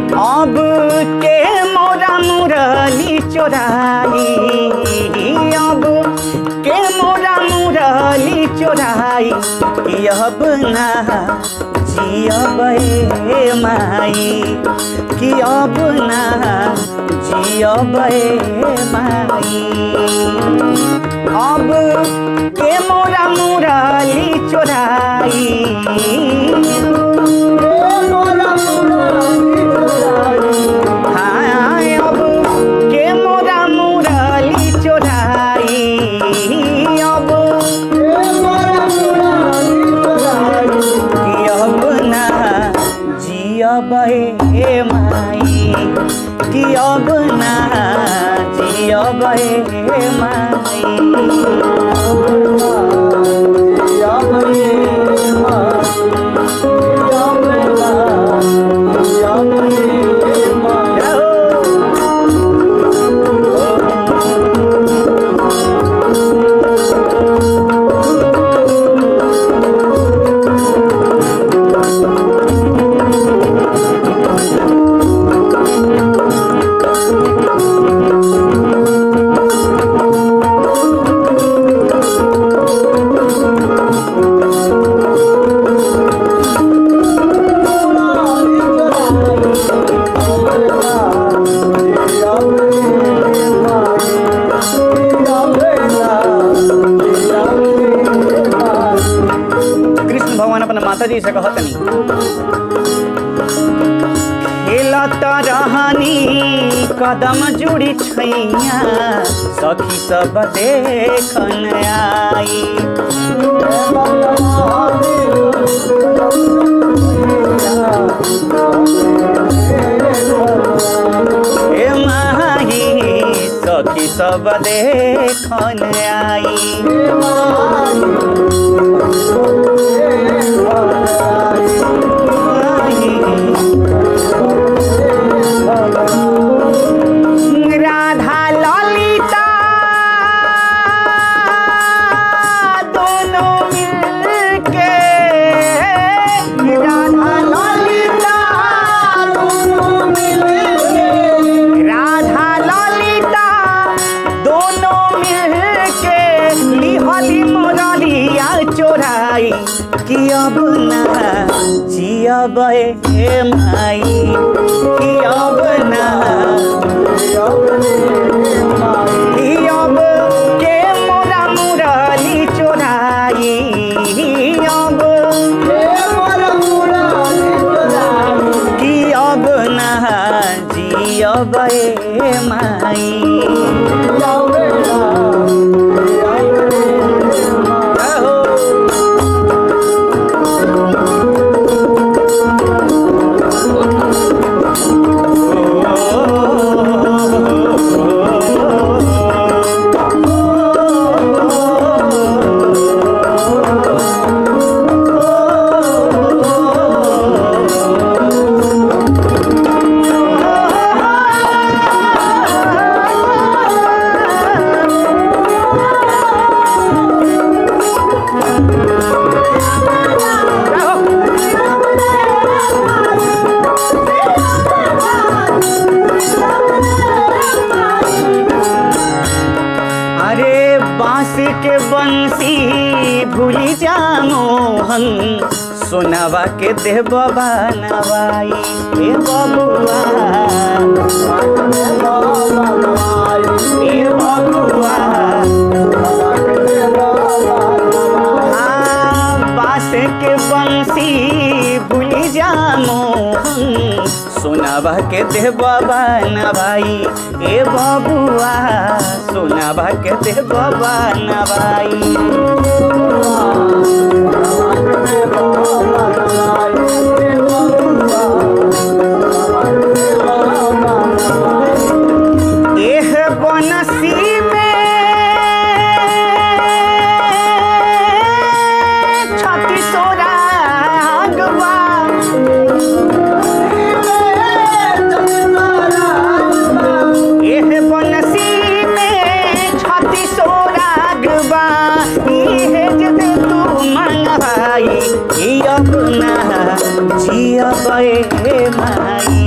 अब के मोरा मुरली चोराई, अब के मोरा मुरली चोराई, अब ना जियब ए माई, कि अब ना जियब ए माई। अब के मोरा मुरली चोराई, बहे माई, कि अब ना जियब ए माई। माताजी से कहतनी, खेलत रहनी कदम जुड़ी छैया, सखी सब देखन आई। ए माही सखी सब देखन आई। राधा ललिता दोनों मिलके, राधा ललिता दोनों मिलके, राधा ललिता दोनों मिलके लिहली मुरलिया चोराई, कि अब ना जियब ए माई, कि अब ना कि अब के मोरा मुरली चोराई, अब के मोरा मुरली चोराई, कि अब ना जियब ए माई। बांस के बंसी भूली जा मोहन, सोनावा के देह बाबा नवाई। ए बबुआ ए बबुआ, बांस के बंसी भूली जा मोहन, सोनावा के देह बाबा नवाई। ए बबुआ सोनावा के देह बाबा नवाई। एह बनसी में छत्ती सोरा गवा, एह बनसी में छत्ती सोरा गवा, इहे जदे तू मंगवाई, ई अपना जियब ए माई।